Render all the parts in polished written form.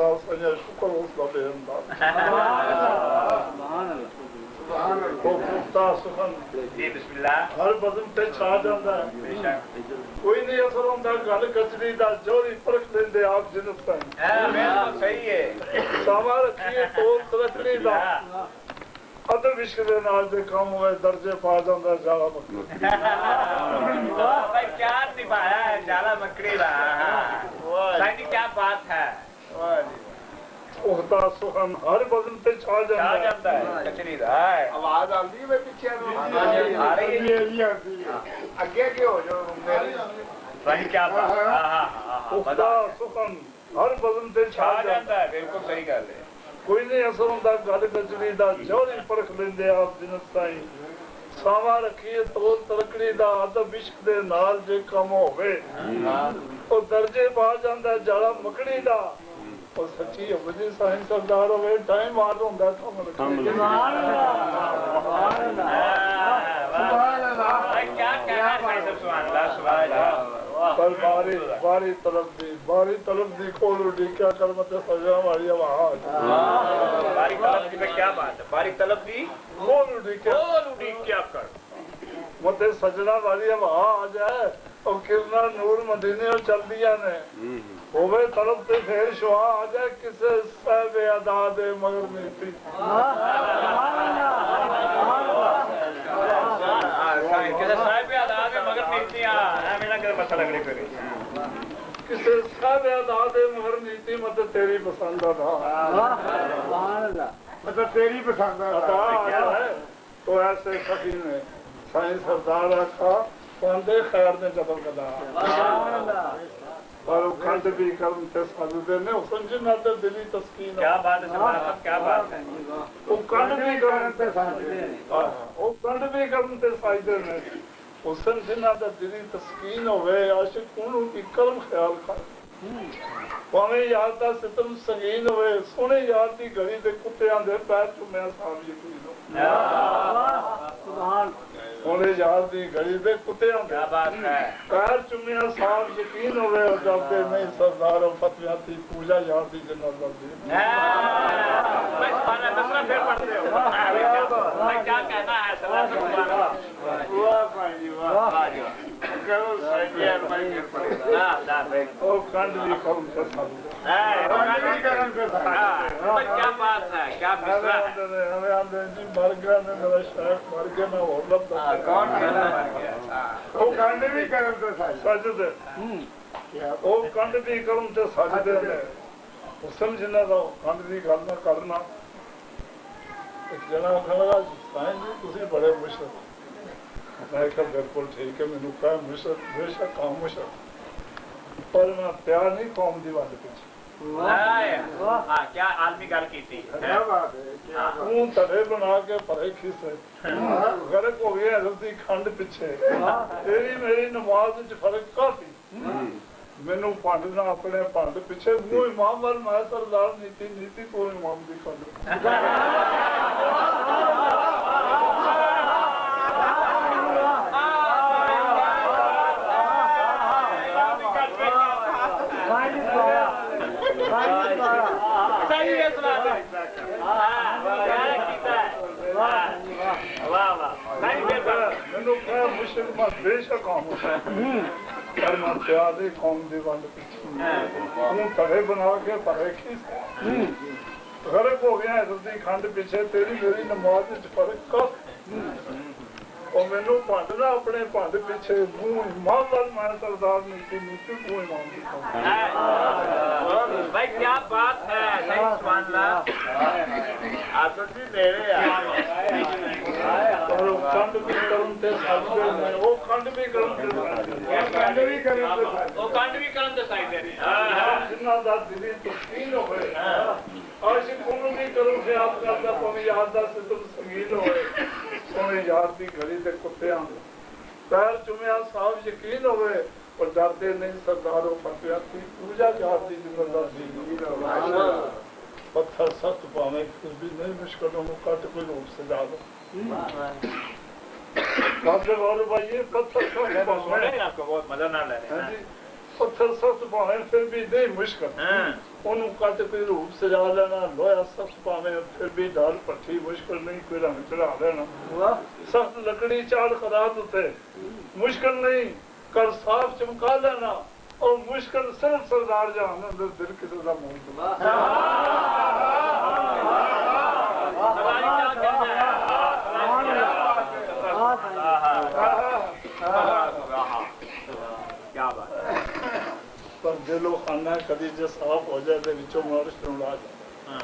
सरदार सजा शुक्र उसका बेअंदाज सुखन हर बदन ते छा जाता है कोई नहीं असर होता गल कचरी दा जोरी परख लेंदे आप जिनस ताई सही है सावा रखिए तो तरकड़ी दा अदर विश्व दे नाल दे काम होए दर्जे पा जांदा जाला मकड़ी भाई क्या निभाया है जाला मकड़ी दा साईं क्या बात है वाह जी उहता सुखन हर बदन पे छा जाता है कचरी दा आवाज आंदी है पीछे आ रही है आगे के हो जो भाई क्या बात हां उहता सुखन हर बदन पे छा जाता है बिल्कुल सही गल है कोई नहीं असर होता गल कचरी दा जोरी परख लेंदे आप जिनस ताई सावा रखिए तो तरकड़ी दा अदब इश्क दे नाल जे कम होवे ओ दर्जे पा जांदा जाला मकड़ी दा और सच्ची अबजी साईं सरदार होवे टाइम मार होंदा कम सुभान अल्लाह क्या कहना है सुभान अल्लाह सुभान अल्लाह पर बारी तलब दी खोल उड़ी क्या कर मत सजा वाली आवाज बारी तलब दी में क्या बात है बारी तलब दी खोल उड़ी क्या कर मत सजना वाली आवाज है और किरना नूर मदीने और चल दिया ने होवे तलब ते फेर शुआ आ जाए किसे साहब अदा दे मगर नीति किसे साहब अदा दे मगर नीति मेरा कर मत लगने पे किसे साहब अदा दे मगर नीति मत तेरी पसंद था सुभान अल्लाह मतलब तेरी पसंद था है तो ऐसे सखी ने साईं सरदार रखा पंदे खैर ने जबल कदा सुभान अल्लाह और खंड भी कर्म ते साधुदे ने समझना ते दिली तस्कीन क्या बात है साहब क्या बात है वो खंड भी कर्म ते साधुदे वो खंड भी कर्म ते साधुदे ने वो समझना ते दिली तस्कीन होवे आशिक कोनु की कर्म ख्याल कर पावे याद दा सितम संगीन होवे सोने याद दी घड़ी दे कुत्तेयां दे पैर चुम्या साहब यकीन हो सुभान सोने याद दी घड़ी दे कुत्तेयां क्या बात है पैर चुम्या साहब यकीन होवे और जाते नहीं सरदार फतवा थी पूजा याद दी जन्नत दी मैं सुभान अल्लाह फिर पढ़ते हो मैं क्या कहना है सुभान अल्लाह वाह भाई वाह करो सही भाई फिर पढ़ेगा ना भाई ओ कंड भी करूं तो सब है कंड भी करूं तो सब क्या बात है क्या बिसरा हमें आंदे जी मर गया ने मेरा शहर मर गया ना और लब कौन कहना मर गया ओ कंड भी करूं तो सजदे ओ कंड भी करूं तो सजदे वो समझना दो कंड भी करना करना एक जना खड़ा साईं जी तुसी बड़े मुश्किल मैं कहा बिल्कुल ठीक है मैंने कहा बेशक काम मुशक पर मैं प्यार नहीं कौम दी वाले पीछे क्या आलमी गल की थी क्या बात है तू तड़े बना के परे खिसे गरक हो गया रस्सी खंड पीछे तेरी मेरी नमाज च फर्क काफी मैनू पांडना अपने पांड पीछे वो इमाम वाल मैं सरदार नीति को इमाम दी खंड बेशक कौम दीवान तड़े बना के परेखी गरक हो गया रस्सी खंड पीछे तेरी मेरी नमाज फर्क का और मैनू भांडना अपने भांड पीछे मुंह इमाम वाल मैं सरदार नीति तू इमाम भाई क्या बात है सुभान अल्लाह आदत भी मेरे और खंड भी करम ते साधु में वो खंड भी करम ते साइड दे जिन्ना दा दिली तस्कीन होए आशिक कोनु भी करम से आप करदा पवे याद दा सितम संगीन होए सोने याद दी घड़ी दे कुत्तेयां पैर चुम्या साहब यकीन होए और डरते नहीं सरदारों फतवा थी पूजा याद दी जिंदा दी पत्थर सख्त पावे फिर भी नहीं मुश्किलों को काट कोई रूप से डालो और भाई ये पत्थर सख्त पावे आपको बहुत मजा ना ले रहे हैं पत्थर सख्त पावे फिर भी नहीं मुश्किल ਉਹਨੂੰ ਕੱਟ ਕੋਈ ਰੂਪ ਸਜਾ ਲੈਣਾ, ਲੋਹਾ ਸਖਤ ਭਾਵੇਂ ਫਿਰ ਵੀ ਦਾਲ ਭੱਠੀ ਮੁਸ਼ਕਲ ਨਹੀਂ, ਕੋਈ ਰੰਗ ਚੜਾ ਲੈਣਾ, ਸਖਤ ਲੱਕੜੀ ਚਾੜ ਖਰਾਤ ਉੱਤੇ ਮੁਸ਼ਕਲ ਨਹੀਂ, ਕਰ ਸਾਫ ਚਮਕਾ ਲੈਣਾ, और मुश्किल सिर्फ सरदार जहां अंदर दिल किसी का मोह पर दिलो खाना कभी जो साफ हो जाए तो विचों मारिश उड़ा जाए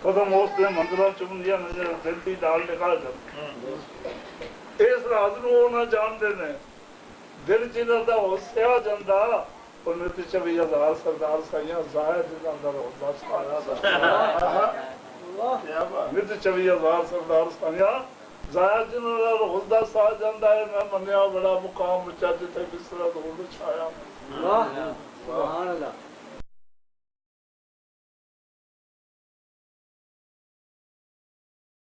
कदम उस मंदिर चुमदिया नजर दिल की दाल निकाल जाती इस रात को ना जानते ने दिल जिन्हों का होसिया जाता उन्हें 24,000 सरदार साइया जाहिर जिन्हों का होता नित 24,000 सरदार साइया जाहिर जिन्हों का होता सा जाता है मैं मनिया बड़ा मुकाम उच्चा जिथे बिसरा तो छाया।